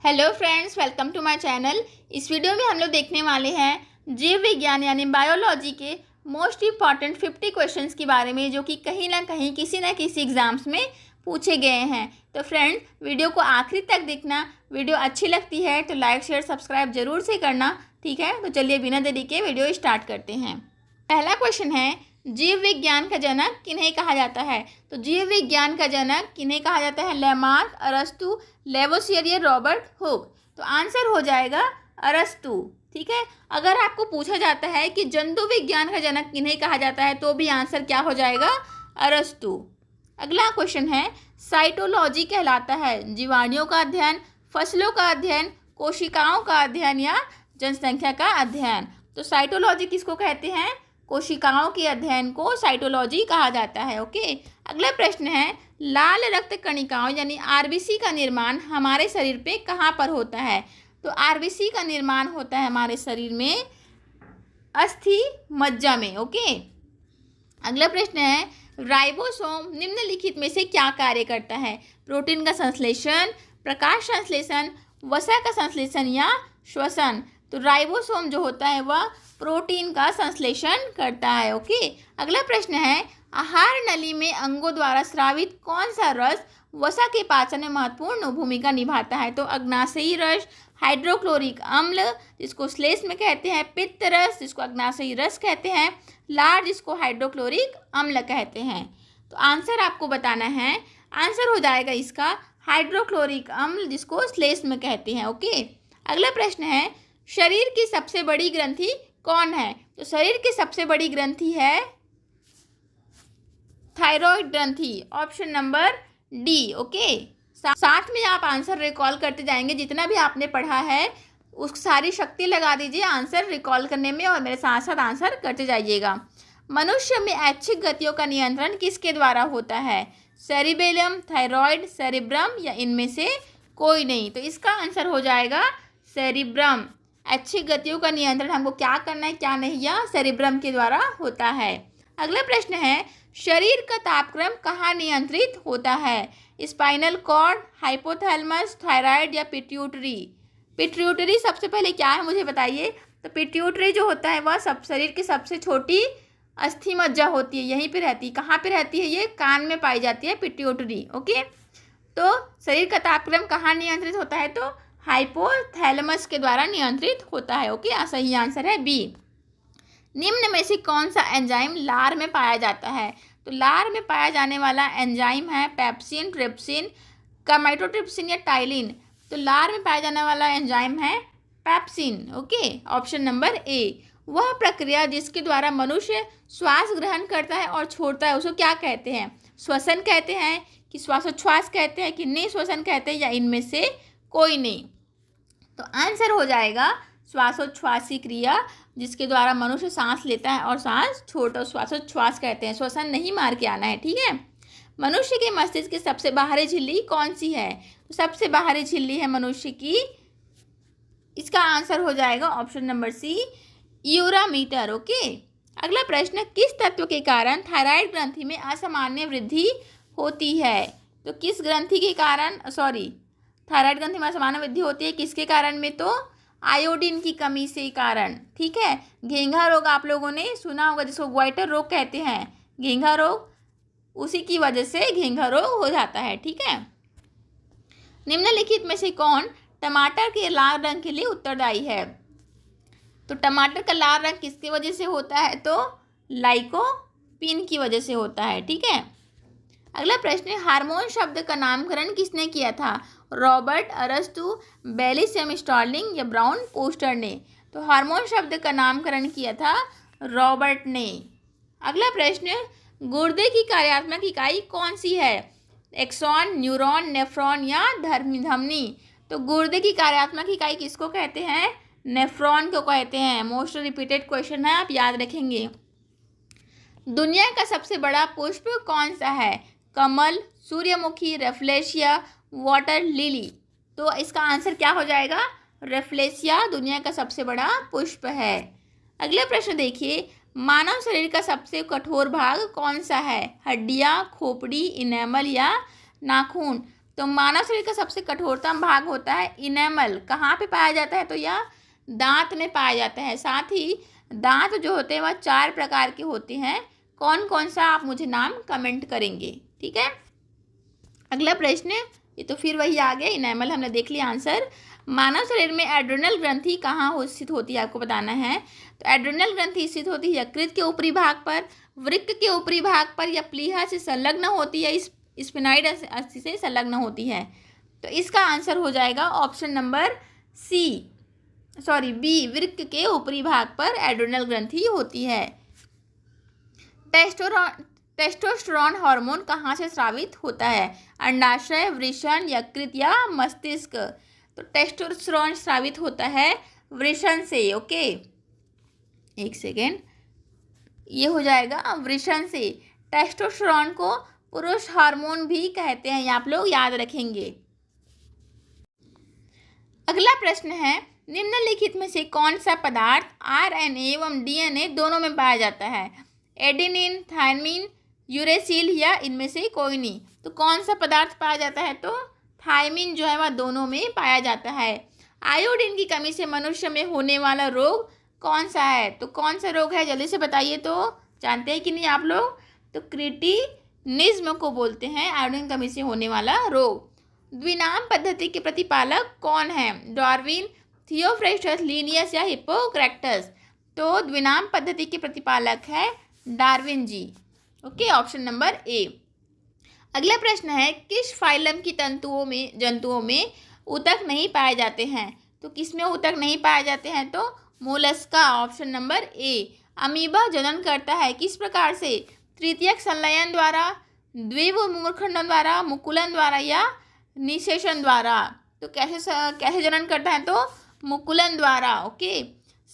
Hello friends, welcome to my channel. इस video में हम लोग देखने वाले हैं जीव विज्ञान यानी बायोलॉजी के मोस्ट इम्पॉर्टेंट 50 क्वेश्चंस के बारे में, जो कि कहीं ना कहीं किसी न किसी एग्जाम्स में पूछे गए हैं। तो फ्रेंड्स, वीडियो को आखिरी तक देखना। वीडियो अच्छी लगती है तो लाइक शेयर सब्सक्राइब जरूर से करना, ठीक है। तो चलिए बिना देरी के वीडियो स्टार्ट करते हैं। पहला क्वेश्चन है, जीव विज्ञान का जनक किन्हें कहा जाता है। तो जीव विज्ञान का जनक किन्हें कहा जाता है? लेमार्क, अरस्तु, लेवोसियर या रॉबर्ट हुक। तो आंसर हो जाएगा अरस्तु, ठीक है। अगर आपको पूछा जाता है कि जंतु विज्ञान का जनक किन्हें कहा जाता है, तो भी आंसर क्या हो जाएगा? अरस्तु। अगला क्वेश्चन है, साइटोलॉजी कहलाता है जीवाणुओं का अध्ययन, फसलों का अध्ययन, कोशिकाओं का अध्ययन या जनसंख्या का अध्ययन। तो साइटोलॉजी किसको कहते हैं? कोशिकाओं के अध्ययन को साइटोलॉजी कहा जाता है। ओके। अगला प्रश्न है, लाल रक्त कणिकाओं यानी आरबीसी का निर्माण हमारे शरीर पे कहाँ पर होता है। तो आरबीसी का निर्माण होता है हमारे शरीर में अस्थि मज्जा में। ओके। अगला प्रश्न है, राइबोसोम निम्नलिखित में से क्या कार्य करता है? प्रोटीन का संश्लेषण, प्रकाश संश्लेषण, वसा का संश्लेषण या श्वसन। तो राइबोसोम जो होता है वह प्रोटीन का संश्लेषण करता है। ओके। अगला प्रश्न है, आहार नली में अंगों द्वारा स्रावित कौन सा रस वसा के पाचन में महत्वपूर्ण भूमिका निभाता है? तो अग्नाशयी रस, हाइड्रोक्लोरिक अम्ल जिसको श्लेष्म में कहते हैं, पित्त रस जिसको अग्नाशयी रस कहते हैं, लार जिसको हाइड्रोक्लोरिक अम्ल कहते हैं। तो आंसर आपको बताना है। आंसर हो जाएगा इसका हाइड्रोक्लोरिक अम्ल जिसको श्लेष्म कहते हैं। ओके। अगला प्रश्न है, शरीर की सबसे बड़ी ग्रंथि कौन है? तो शरीर की सबसे बड़ी ग्रंथि है थायराइड ग्रंथि, ऑप्शन नंबर डी। ओके। साथ में आप आंसर रिकॉल करते जाएंगे, जितना भी आपने पढ़ा है उस सारी शक्ति लगा दीजिए आंसर रिकॉल करने में और मेरे साथ साथ आंसर करते जाइएगा। मनुष्य में ऐच्छिक गतियों का नियंत्रण किसके द्वारा होता है? सेरिबेलम, थायराइड, सेरिब्रम या इनमें से कोई नहीं। तो इसका आंसर हो जाएगा सेरिब्रम। ऐच्छिक गतियों का नियंत्रण हमको क्या करना है क्या नहीं, या सेरिब्रम के द्वारा होता है। अगला प्रश्न है, शरीर का तापक्रम कहाँ नियंत्रित होता है? स्पाइनल कॉर्ड, हाइपोथैलेमस, थायराइड या पिट्यूटरी। पिट्यूटरी सबसे पहले क्या है मुझे बताइए। तो पिट्यूटरी जो होता है वह सब शरीर की सबसे छोटी अस्थि मज्जा होती है, यहीं पे रहती है। कहाँ पे रहती है? ये कान में पाई जाती है पिट्यूटरी। ओके। तो शरीर का तापक्रम कहाँ नियंत्रित होता है? तो हाइपोथैलेमस के द्वारा नियंत्रित होता है। ओके। सही आंसर है बी। निम्न में से कौन सा एंजाइम लार में पाया जाता है? तो लार में पाया जाने वाला एंजाइम है पेप्सिन, ट्रिप्सिन, काइमेटोट्रिप्सिन या टाइलिन। तो लार में पाया जाने वाला एंजाइम है पेप्सिन। ओके। ऑप्शन नंबर ए। वह प्रक्रिया जिसके द्वारा मनुष्य श्वास ग्रहण करता है और छोड़ता है उसको क्या कहते हैं? श्वसन कहते हैं कि श्वासोच्छ्वास कहते हैं कि निःश्वसन कहते हैं या इनमें से कोई नहीं। तो आंसर हो जाएगा श्वासोच्छ्वासी क्रिया, जिसके द्वारा मनुष्य सांस लेता है और सांस छोड़ता है, श्वासोच्छ्वास कहते हैं। श्वसन नहीं मार के आना है, ठीक है। मनुष्य के मस्तिष्क की सबसे बाहरी झिल्ली कौन सी है? तो सबसे बाहरी झिल्ली है मनुष्य की, इसका आंसर हो जाएगा ऑप्शन नंबर सी, यूरामीटर। ओके। अगला प्रश्न, किस तत्व के कारण थायराइड ग्रंथि में असामान्य वृद्धि होती है? तो किस ग्रंथि के कारण, थायराइड ग्रंथि में असामान्य वृद्धि होती है किसके कारण में? तो आयोडीन की कमी से कारण, ठीक है। घेंघा रोग आप लोगों ने सुना होगा जिसको ग्वाइटर रोग कहते हैं, घेंघा रोग, उसी की वजह से घेंघा रोग हो जाता है, ठीक है। निम्नलिखित में से कौन टमाटर के लाल रंग के लिए उत्तरदायी है? तो टमाटर का लाल रंग किसकी वजह से होता है? तो लाइकोपीन की वजह से होता है, ठीक है। अगला प्रश्न, हार्मोन शब्द का नामकरण किसने किया था? रॉबर्ट, अरस्तु, बेलिसियम स्टार्लिंग या ब्राउन पोस्टर ने। तो हार्मोन शब्द का नामकरण किया था रॉबर्ट ने। अगला प्रश्न, गुर्दे की कार्यात्मक इकाई कौन सी है? एक्सॉन, न्यूरॉन, नेफ्रॉन या धमनी। तो गुर्दे की कार्यात्मक इकाई किसको कहते हैं? नेफ्रॉन को कहते हैं। मोस्ट रिपीटेड क्वेश्चन है, आप याद रखेंगे। दुनिया का सबसे बड़ा पुष्प कौन सा है? कमल, सूर्यमुखी, रेफ्लेशिया, वाटर लिली। तो इसका आंसर क्या हो जाएगा? रेफ्लेशिया दुनिया का सबसे बड़ा पुष्प है। अगला प्रश्न देखिए, मानव शरीर का सबसे कठोर भाग कौन सा है? हड्डियाँ, खोपड़ी, इनेमल या नाखून। तो मानव शरीर का सबसे कठोरतम भाग होता है इनेमल। कहाँ पे पाया जाता है? तो यह दांत में पाया जाता है। साथ ही दांत जो होते हैं वह 4 प्रकार के होते हैं। कौन कौन सा आप मुझे नाम कमेंट करेंगे, ठीक है। अगला प्रश्न, ये तो फिर वही आ गया, इनेमल हमने देख लिया आंसर। मानव शरीर में एड्रेनल ग्रंथि कहाँ स्थित होती है, आपको बताना है। तो एड्रेनल ग्रंथि स्थित होती है यकृत के ऊपरी भाग पर, वृक्क के ऊपरी भाग पर, या प्लीहा से संलग्न होती है, स्फिनॉइड अस्थि से संलग्न होती है। तो इसका आंसर हो जाएगा ऑप्शन नंबर बी, वृक्क के ऊपरी भाग पर एड्रेनल ग्रंथि होती है। टेस्टोस्टेरोन हार्मोन कहाँ से स्रावित होता है? अंडाशय, वृषण, यकृत या मस्तिष्क? तो टेस्टोस्टेरोन स्रावित होता है वृषण से। ओके, एक सेकेंड, ये हो जाएगा वृषण से। टेस्टोस्टेरोन को पुरुष हार्मोन भी कहते हैं, ये आप लोग याद रखेंगे। अगला प्रश्न है, निम्नलिखित में से कौन सा पदार्थ आरएनए एवं डीएनए दोनों में पाया जाता है? एडेनिन, थायमिन, यूरेसिल या इनमें से कोई नहीं? तो कौन सा पदार्थ पाया जाता है? तो थायमिन जो है वह दोनों में पाया जाता है। आयोडीन की कमी से मनुष्य में होने वाला रोग कौन सा है? तो कौन सा रोग है, जल्दी से बताइए। तो जानते हैं कि नहीं आप लोग? तो क्रिटिनिज्म को बोलते हैं आयोडीन कमी से होने वाला रोग। द्विनाम पद्धति के प्रतिपालक कौन है? डार्विन, थियोफ्रेस्टस, लिनियस या हिप्पोक्रेटस? तो द्विनाम पद्धति के प्रतिपालक है Darwin ji. Okay, option number A. अगला प्रश्न है, किस फाइलम की जंतुओं में ऊतक नहीं पाए जाते हैं? तो किस में ऊतक नहीं पाए जाते हैं? तो मोलस्का, ऑप्शन नंबर ए। अमीबा जनन करता है किस प्रकार से? तृतीयक संलयन द्वारा, द्विमुखंडन द्वारा, मुकुलन द्वारा या निषेचन द्वारा? तो कैसे जनन करता है? तो मुकुलन द्वारा। ओके।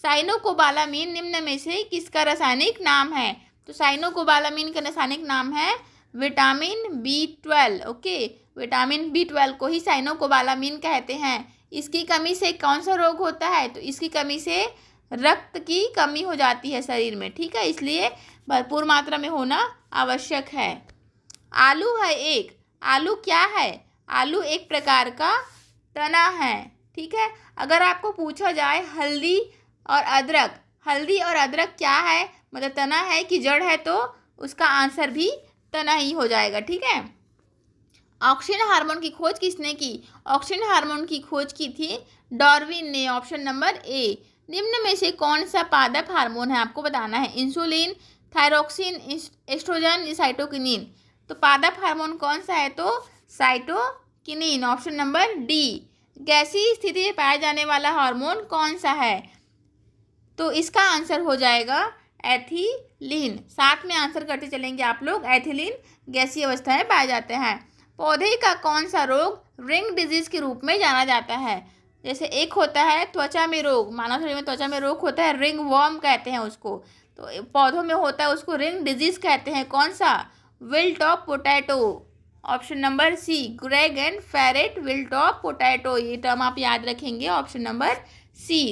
साइनोकोबालामीन निम्न में से किसका रासायनिक नाम है? तो साइनोकोबालामीन का रासायनिक नाम है vitamin B12। Okay, vitamin B12 को ही साइनोकोबालामीन कहते हैं। इसकी कमी से कौन सा रोग होता है? तो इसकी कमी से रक्त की कमी हो जाती है शरीर में, ठीक है, इसलिए भरपूर मात्रा में होना आवश्यक है। आलू है एक, आलू क्या है? आलू एक प्रकार का तना है, ठीक है। अगर आपको पूछा जाए हल्दी और अदरक क्या है, मतलब तना है कि जड़ है, तो उसका आंसर भी तना ही हो जाएगा, ठीक है। ऑक्सीजन हार्मोन की खोज किसने की? ऑक्सीजन हार्मोन की खोज की थी डार्विन ने, ऑप्शन नंबर ए। निम्न में से कौन सा पादप हार्मोन है, आपको बताना है। Insulin, thyroxine, oestrogen, cytokinin? तो पादप हार्मोन कौन सा है? तो साइटोकिनिन, ऑप्शन नंबर डी। गैसीय स्थिति में पाया जाने वाला हार्मोन कौन सा है? तो इसका आंसर हो जाएगा एथिलीन। साथ में आंसर करते चलेंगे आप लोग। एथिलीन गैसीय अवस्था में पाया जाता है। पौधे का कौन सा रोग रिंग डिजीज के रूप में जाना जाता है? जैसे एक होता है त्वचा में रोग, मानव शरीर में त्वचा में रोग होता है, रिंग वर्म कहते हैं उसको। तो पौधों में होता है उसको रिंग डिजीज कहते हैं। कौन सा? Wilt of potato, option number C. Greg and Ferret wilt of potato, ये टर्म आप याद रखेंगे, ऑप्शन नंबर सी।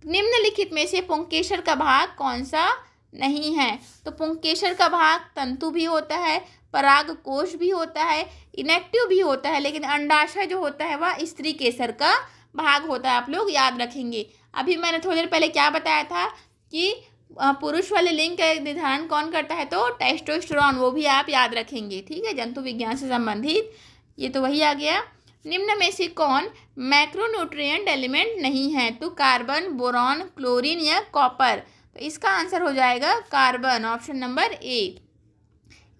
निम्नलिखित में से पुंकेसर का भाग कौन सा नहीं है? तो पुंकेसर का भाग तंतु भी होता है, परागकोश भी होता है, इनेक्टिव भी होता है, लेकिन अंडाशय जो होता है वह स्त्री केसर का भाग होता है, आप लोग याद रखेंगे। अभी मैंने थोड़ी देर पहले क्या बताया था कि पुरुष वाले लिंग का निर्धारण कौन करता है? तो टेस्टोस्टेरोन, वो भी आप याद रखेंगे, ठीक है, जंतु विज्ञान से संबंधित। ये तो वही आ गया। निम्न में से कौन मैक्रोन्यूट्रिएंट एलिमेंट नहीं है? तो कार्बन, बोरॉन, क्लोरीन या कॉपर? तो इसका आंसर हो जाएगा कार्बन, ऑप्शन नंबर ए।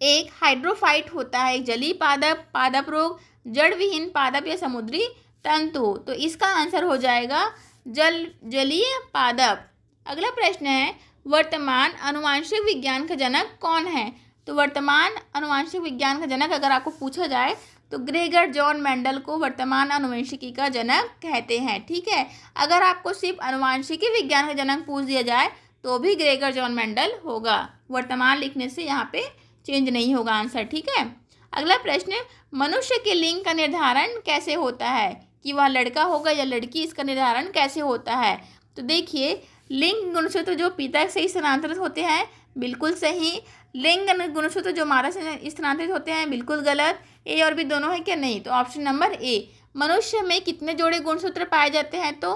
एक हाइड्रोफाइट होता है, एक जलीय पादप रोग, जड़ विहीन पादप या समुद्री तंतु? तो इसका आंसर हो जाएगा जलीय पादप। अगला प्रश्न है, वर्तमान आनुवांशिक विज्ञान का जनक कौन है? तो वर्तमान आनुवांशिक विज्ञान का जनक अगर आपको पूछा जाए तो ग्रेगर जॉन मेंडल को वर्तमान आनुवंशिकी का जनक कहते हैं, ठीक है। अगर आपको सिर्फ आनुवंशिकी विज्ञान का जनक पूछ दिया जाए तो भी ग्रेगर जॉन मेंडल होगा, वर्तमान लिखने से यहाँ पे चेंज नहीं होगा आंसर, ठीक है। अगला प्रश्न, मनुष्य के लिंग का निर्धारण कैसे होता है? कि वह लड़का होगा या लड़की, इसका निर्धारण कैसे होता है? तो देखिए, लिंग गुणसूत्र जो पिता से ही स्थानांतरित होते हैं, बिल्कुल सही। लिंग गुणसूत्र जो मादा से स्थानांतरित होते हैं, बिल्कुल गलत। ए और बी दोनों है क्या? नहीं। तो ऑप्शन नंबर ए। मनुष्य में कितने जोड़े गुणसूत्र पाए जाते हैं? तो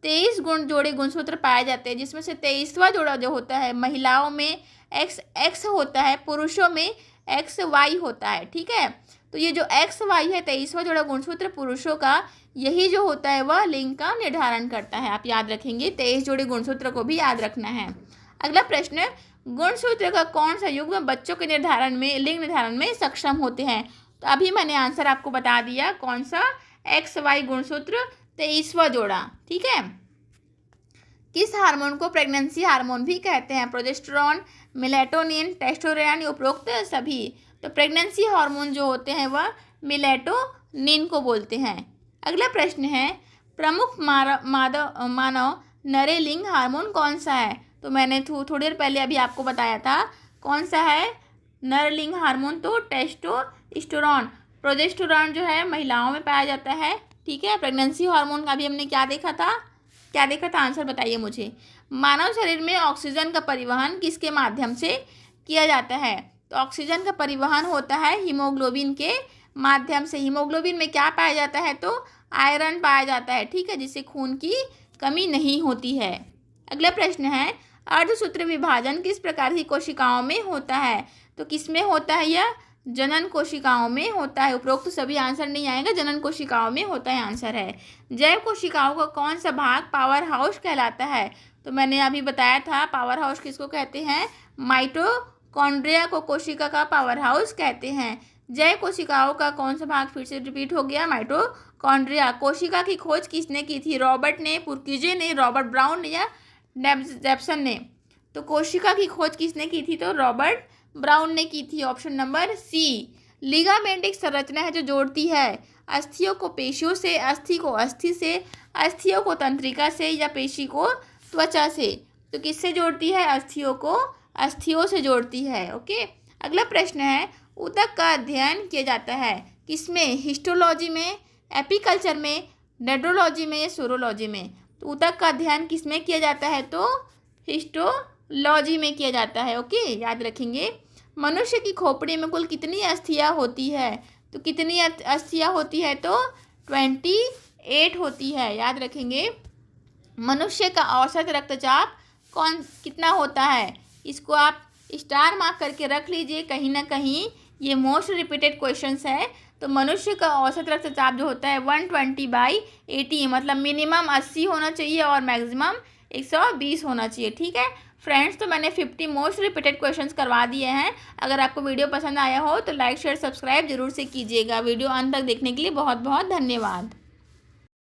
23 जोड़े गुणसूत्र पाए जाते हैं, जिसमें से 23वां जोड़ा जो होता है महिलाओं में एक्स होता है, पुरुषों में XY होता है। ठीक है, तो ये जो XY है 23वां जोड़ा गुणसूत्र पुरुषों का, यही जो होता है वह लिंग का निर्धारण करता है। आप याद रखेंगे, 23 जोड़े गुणसूत्र को भी याद रखना है। अगला प्रश्न, गुणसूत्र का कौन सा युग्म बच्चों के निर्धारण में, लिंग निर्धारण में सक्षम होते हैं? तो अभी मैंने आंसर आपको बता दिया, कौन सा? XY गुणसूत्र 23वां जोड़ा। ठीक है, किस हार्मोन को प्रेगनेंसी हार्मोन भी कहते हैं? प्रोजेस्टेरॉन, मेलेटोनिन, टेस्टोस्टेरोन, उपरोक्त सभी। तो प्रेगनेंसी हार्मोन जो होते हैं वह मेलेटोनिन को बोलते हैं। अगला प्रश्न है, प्रमुख मानव नरेलिंग हार्मोन कौन सा है? तो मैंने थोड़ी देर पहले अभी आपको बताया था, कौन सा है नरलिंग हार्मोन? तो टेस्टोस्टेरोन। प्रोजेस्टेरॉन जो है महिलाओं में पाया जाता है। ठीक है, प्रेगनेंसी हार्मोन का भी हमने क्या देखा था? आंसर बताइए मुझे। मानव शरीर में ऑक्सीजन का परिवहन किसके माध्यम से किया जाता है? तो ऑक्सीजन का परिवहन होता है हीमोग्लोबिन के माध्यम से। हीमोग्लोबिन में क्या पाया जाता है? तो आयरन पाया जाता है। ठीक है, जिससे खून की कमी नहीं होती है। अगला प्रश्न है, अर्धसूत्र विभाजन किस प्रकार की कोशिकाओं में होता है? तो किस में होता है? यह जनन कोशिकाओं में होता है। उपरोक्त तो सभी आंसर नहीं आएगा, जनन कोशिकाओं में होता है आंसर है। जैव कोशिकाओं का कौन सा भाग पावर हाउस कहलाता है? तो मैंने अभी बताया था, पावर हाउस किसको कहते हैं? माइटोकॉन्ड्रिया को कोशिका का पावर हाउस कहते हैं। जैव कोशिकाओं का कौन सा भाग? फिर से रिपीट हो गया, माइटोकॉन्ड्रिया। कोशिका की खोज किसने की थी? रॉबर्ट ने, पुरकीजे ने, रॉबर्ट ब्राउन ने या जेप्सन ने? तो कोशिका की खोज किसने की थी? तो रॉबर्ट ब्राउन ने की थी। ऑप्शन नंबर सी। लिगामेंट एक संरचना है जो जोड़ती है अस्थियों को पेशियों से, अस्थि को अस्थि से, अस्थियों को तंत्रिका से, या पेशी को त्वचा से। तो किससे जोड़ती है? अस्थियों को अस्थियों से जोड़ती है। ओके, अगला प्रश्न है, ऊतक का अध्ययन किया जाता है किसमें? हिस्टोलॉजी में, एपिकल्चर में, डेंड्रोलॉजी में या सोरोलॉजी में? तो ऊतक का अध्ययन किसमें किया जाता है? तो हिस्टोलॉजी में किया जाता है। ओके, याद रखेंगे। मनुष्य की खोपड़ी में कुल कितनी अस्थियां होती है? तो कितनी अस्थियां होती है? तो 28 होती है। याद रखेंगे। मनुष्य का औसत रक्तचाप कितना होता है? इसको आप स्टार मार्क करके रख लीजिए, कहीं ना कहीं ये मोस्ट रिपीटेड क्वेश्चंस है। तो मनुष्य का औसत रक्तचाप जो होता है 120/80, मतलब मिनिमम 80 होना चाहिए और मैक्सिमम 120 होना चाहिए। ठीक है फ्रेंड्स, तो मैंने 50 मोस्ट रिपीटेड क्वेश्चंस करवा दिए हैं। अगर आपको वीडियो पसंद आया हो तो लाइक शेयर सब्सक्राइब जरूर से कीजिएगा। वीडियो अंत तक देखने के लिए बहुत बहुत धन्यवाद।